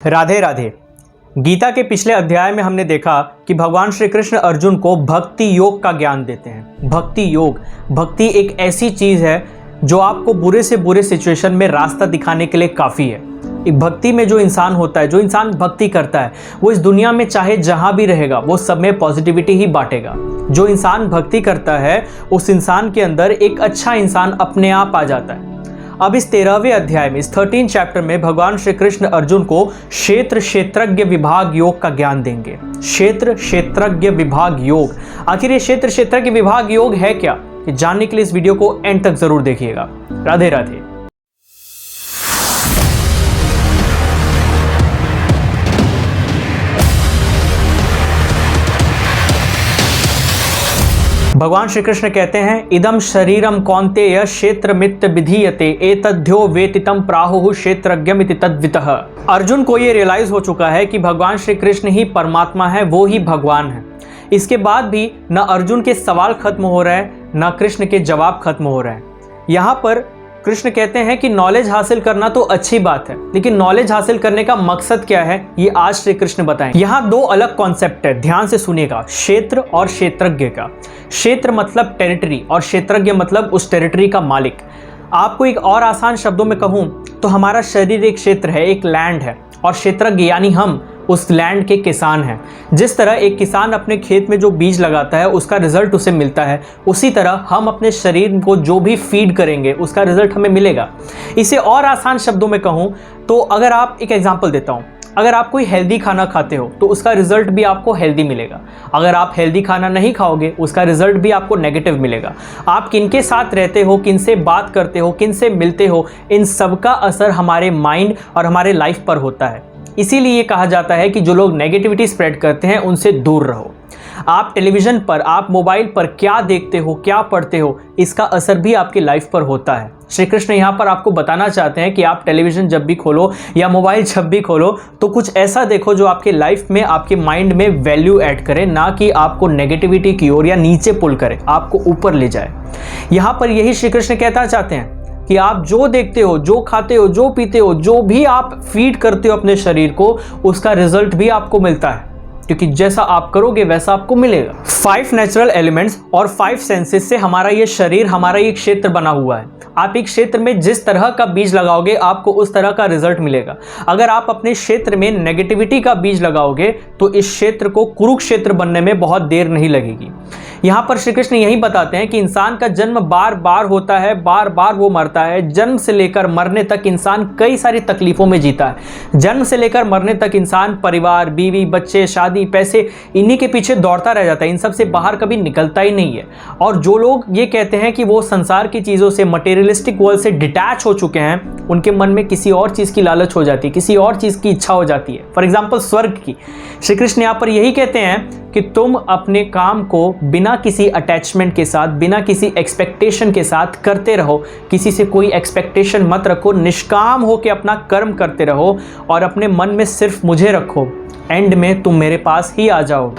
राधे राधे। गीता के पिछले अध्याय में हमने देखा कि भगवान श्री कृष्ण अर्जुन को भक्ति योग का ज्ञान देते हैं। भक्ति योग, भक्ति एक ऐसी चीज़ है जो आपको बुरे से बुरे सिचुएशन में रास्ता दिखाने के लिए काफ़ी है। एक भक्ति में जो इंसान होता है, जो इंसान भक्ति करता है, वो इस दुनिया में चाहे जहाँ भी रहेगा वो सब में पॉजिटिविटी ही बांटेगा। जो इंसान भक्ति करता है उस इंसान के अंदर एक अच्छा इंसान अपने आप आ जाता है। अब इस 13वें अध्याय में, इस 13 चैप्टर में भगवान श्री कृष्ण अर्जुन को क्षेत्र क्षेत्रज्ञ विभाग योग का ज्ञान देंगे। क्षेत्र क्षेत्रज्ञ विभाग योग, आखिर ये क्षेत्र क्षेत्रज्ञ विभाग योग है क्या, ये जानने के लिए इस वीडियो को एंड तक जरूर देखिएगा। राधे राधे। भगवान श्री कृष्ण कहते हैं, इदम शरीरम कौन्तेय क्षेत्रमित्त विधीयते एतद्यो वेतितम प्राहुः क्षेत्रज्ञम इति तद्वितः। अर्जुन को ये रियलाइज हो चुका है कि भगवान श्री कृष्ण ही परमात्मा है, वो ही भगवान है। इसके बाद भी न अर्जुन के सवाल खत्म हो रहे हैं, न कृष्ण के जवाब खत्म हो रहे हैं। यहाँ पर कृष्ण कहते हैं कि नॉलेज हासिल करना तो अच्छी बात है, लेकिन नॉलेज हासिल करने का मकसद क्या है ये आज श्री कृष्ण बताएं। यहाँ दो अलग कॉन्सेप्ट है, ध्यान से सुनिएगा। क्षेत्र और क्षेत्रज्ञ का। क्षेत्र मतलब टेरिटरी और क्षेत्रज्ञ मतलब उस टेरिटरी का मालिक। आपको एक और आसान शब्दों में कहूँ तो हमारा शरीर एक क्षेत्र है, एक लैंड है, और क्षेत्रज्ञ यानी हम उस लैंड के किसान हैं। जिस तरह एक किसान अपने खेत में जो बीज लगाता है उसका रिजल्ट उसे मिलता है, उसी तरह हम अपने शरीर को जो भी फीड करेंगे उसका रिजल्ट हमें मिलेगा। इसे और आसान शब्दों में कहूँ तो अगर आप, एक एग्जांपल देता हूँ, अगर आप कोई हेल्दी खाना खाते हो तो उसका रिजल्ट भी आपको हेल्दी मिलेगा। अगर आप हेल्दी खाना नहीं खाओगे उसका रिजल्ट भी आपको नेगेटिव मिलेगा। आप किनके साथ रहते हो, किनसे बात करते हो, किनसे मिलते हो, इन सब का असर हमारे माइंड और हमारे लाइफ पर होता है। इसीलिए ये कहा जाता है कि जो लोग नेगेटिविटी स्प्रेड करते हैं उनसे दूर रहो। आप टेलीविज़न पर, आप मोबाइल पर क्या देखते हो, क्या पढ़ते हो, इसका असर भी आपकी लाइफ पर होता है। श्री कृष्ण यहाँ पर आपको बताना चाहते हैं कि आप टेलीविज़न जब भी खोलो या मोबाइल जब भी खोलो तो कुछ ऐसा देखो जो आपके लाइफ में, आपके माइंड में वैल्यू ऐड करे, ना कि आपको नेगेटिविटी की ओर या नीचे पुल करे, आपको ऊपर ले जाए। यहाँ पर यही श्री कृष्ण कहना चाहते हैं कि आप जो देखते हो, जो खाते हो, जो पीते हो, जो भी आप फीड करते हो अपने शरीर को, उसका रिजल्ट भी आपको मिलता है, क्योंकि जैसा आप करोगे वैसा आपको मिलेगा। 5 नेचुरल एलिमेंट्स और 5 सेंसेस से हमारा ये शरीर, हमारा ये क्षेत्र बना हुआ है। आप एक क्षेत्र में जिस तरह का बीज लगाओगे आपको उस तरह का रिजल्ट मिलेगा। अगर आप अपने क्षेत्र में नेगेटिविटी का बीज लगाओगे तो इस क्षेत्र को कुरुक्षेत्र बनने में बहुत देर नहीं लगेगी। यहाँ पर श्री कृष्ण यही बताते हैं कि इंसान का जन्म बार बार होता है, बार बार वो मरता है। जन्म से लेकर मरने तक इंसान कई सारी तकलीफों में जीता है। जन्म से लेकर मरने तक इंसान परिवार, बीवी, बच्चे, शादी, पैसे, इन्हीं के पीछे दौड़ता रह जाता है। इन सब से बाहर कभी निकलता ही नहीं है। और जो लोग ये कहते हैं कि वो संसार की चीज़ों से, मटेरियलिस्टिक वर्ल्ड से डिटैच हो चुके हैं, उनके मन में किसी और चीज़ की लालच हो जाती है, किसी और चीज़ की इच्छा हो जाती है। फॉर एग्जाम्पल स्वर्ग की। श्री कृष्ण यहाँ पर यही कहते हैं कि तुम अपने काम को बिना किसी अटैचमेंट के साथ, बिना किसी एक्सपेक्टेशन के साथ करते रहो। किसी से कोई एक्सपेक्टेशन मत रखो, निष्काम होकर अपना कर्म करते रहो और अपने मन में सिर्फ मुझे रखो। एंड में तुम मेरे पास ही आ जाओ।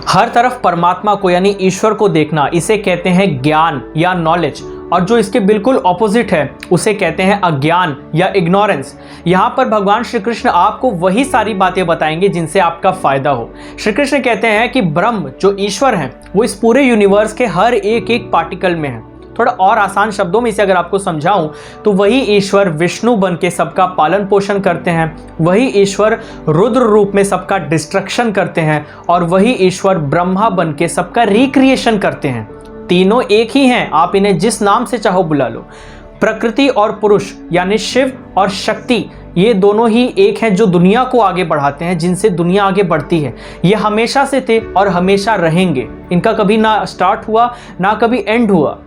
हर तरफ परमात्मा को यानी ईश्वर को देखना, इसे कहते हैं ज्ञान या नॉलेज। और जो इसके बिल्कुल ऑपोजिट है उसे कहते हैं अज्ञान या इग्नोरेंस। यहाँ पर भगवान श्री कृष्ण आपको वही सारी बातें बताएंगे जिनसे आपका फायदा हो। श्री कृष्ण कहते हैं कि ब्रह्म, जो ईश्वर हैं, वो इस पूरे यूनिवर्स के हर एक एक पार्टिकल में है। थोड़ा और आसान शब्दों में इसे अगर आपको समझाऊं तो वही ईश्वर विष्णु बन के सबका पालन पोषण करते हैं, वही ईश्वर रुद्र रूप में सबका डिस्ट्रक्शन करते हैं, और वही ईश्वर ब्रह्मा बन के सबका रिक्रिएशन करते हैं। तीनों एक ही हैं, आप इन्हें जिस नाम से चाहो बुला लो। प्रकृति और पुरुष यानी शिव और शक्ति, ये दोनों ही एक हैं जो दुनिया को आगे बढ़ाते हैं, जिनसे दुनिया आगे बढ़ती है। ये हमेशा से थे और हमेशा रहेंगे। इनका कभी ना स्टार्ट हुआ ना कभी एंड हुआ।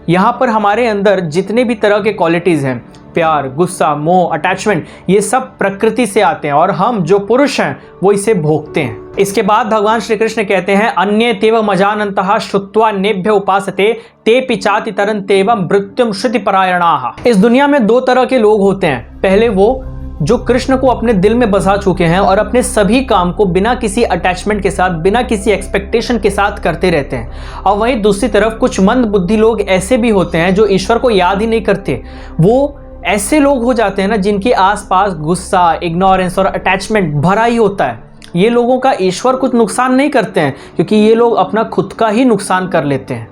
यहाँ पर हमारे अंदर जितने भी तरह के क्वालिटीज़ हैं, प्यार, गुस्सा, मोह, अटैचमेंट, ये सब प्रकृति से आते हैं और हम जो पुरुष हैं वो इसे भोगते हैं। इसके बाद भगवान श्री कृष्ण कहते हैं, अन्ये तेव मजानन्तः श्रुत्वा नेभ्य उपासते ते पिचाति तरन्तेव मृत्युम श्रुति परायणाः। इस दुनिया में 2 तरह के लोग होते हैं। पहले वो जो कृष्ण को अपने दिल में बसा चुके हैं और अपने सभी काम को बिना किसी अटैचमेंट के साथ, बिना किसी एक्सपेक्टेशन के साथ करते रहते हैं। और वहीं दूसरी तरफ कुछ मंद बुद्धि लोग ऐसे भी होते हैं जो ईश्वर को याद ही नहीं करते। वो ऐसे लोग हो जाते हैं ना जिनके आसपास गुस्सा, इग्नोरेंस और अटैचमेंट भरा ही होता है। ये लोगों का ईश्वर कुछ नुकसान नहीं करते हैं, क्योंकि ये लोग अपना खुद का ही नुकसान कर लेते हैं।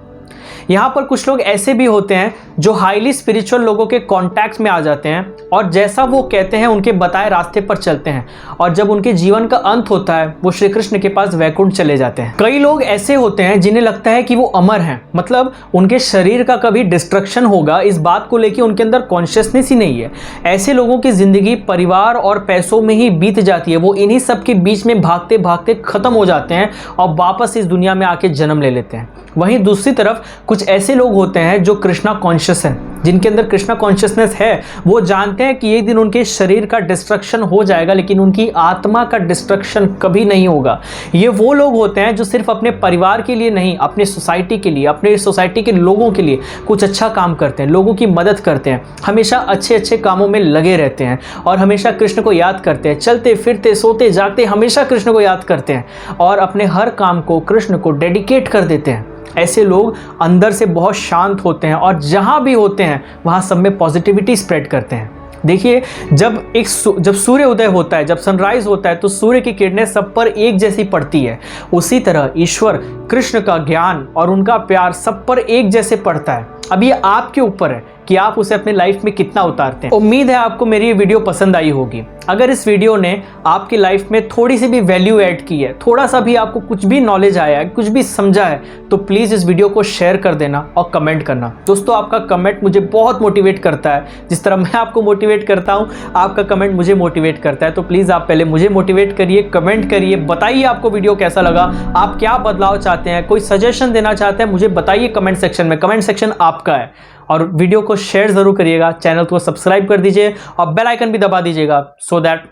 यहाँ पर कुछ लोग ऐसे भी होते हैं जो हाईली स्पिरिचुअल लोगों के कांटेक्ट में आ जाते हैं और जैसा वो कहते हैं उनके बताए रास्ते पर चलते हैं, और जब उनके जीवन का अंत होता है वो श्री कृष्ण के पास वैकुंठ चले जाते हैं। कई लोग ऐसे होते हैं जिन्हें लगता है कि वो अमर हैं, मतलब उनके शरीर का कभी डिस्ट्रक्शन होगा इस बात को लेकर उनके अंदर कॉन्शियसनेस ही नहीं है। ऐसे लोगों की जिंदगी परिवार और पैसों में ही बीत जाती है। वो इन्हीं सब के बीच में भागते भागते खत्म हो जाते हैं और वापस इस दुनिया में आके जन्म ले लेते हैं। वहीं दूसरी तरफ कुछ ऐसे लोग होते हैं जो कृष्णा कॉन्शियस हैं, जिनके अंदर कृष्णा कॉन्शियसनेस है। वो जानते हैं कि एक दिन उनके शरीर का डिस्ट्रक्शन हो जाएगा, लेकिन उनकी आत्मा का डिस्ट्रक्शन कभी नहीं होगा। ये वो लोग होते हैं जो सिर्फ अपने परिवार के लिए नहीं, अपने सोसाइटी के लिए, अपने सोसाइटी के लोगों के लिए कुछ अच्छा काम करते हैं, लोगों की मदद करते हैं, हमेशा अच्छे अच्छे कामों में लगे रहते हैं और हमेशा कृष्ण को याद करते हैं। चलते फिरते सोते जागते हमेशा कृष्ण को याद करते हैं और अपने हर काम को कृष्ण को डेडिकेट कर देते हैं। ऐसे लोग अंदर से बहुत शांत होते हैं और जहाँ भी होते हैं वहाँ सब में पॉजिटिविटी स्प्रेड करते हैं। देखिए, जब सूर्य उदय होता है, जब सनराइज होता है, तो सूर्य की किरणें सब पर एक जैसी पड़ती है। उसी तरह ईश्वर कृष्ण का ज्ञान और उनका प्यार सब पर एक जैसे पड़ता है। अब ये आपके ऊपर है कि आप उसे अपने लाइफ में कितना उतारते हैं। उम्मीद है आपको मेरी ये वीडियो पसंद आई होगी। अगर इस वीडियो ने आपकी लाइफ में थोड़ी सी भी वैल्यू ऐड की है, थोड़ा सा भी आपको कुछ भी नॉलेज आया है, कुछ भी समझा है, तो प्लीज़ इस वीडियो को शेयर कर देना और कमेंट करना। दोस्तों, आपका कमेंट मुझे बहुत मोटिवेट करता है। जिस तरह मैं आपको मोटिवेट करता हूँ, आपका कमेंट मुझे मोटिवेट करता है। तो प्लीज़ आप पहले मुझे मोटिवेट करिए, कमेंट करिए, बताइए आपको वीडियो कैसा लगा, आप क्या बदलाव चाहते हैं, कोई सजेशन देना चाहते हैं, मुझे बताइए कमेंट सेक्शन में। कमेंट सेक्शन आपका है। और वीडियो को शेयर ज़रूर करिएगा, चैनल को सब्सक्राइब कर दीजिए और बेल आइकन भी दबा दीजिएगा, सो दैट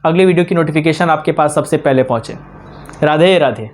अगली वीडियो की नोटिफिकेशन आपके पास सबसे पहले पहुंचे। राधे राधे।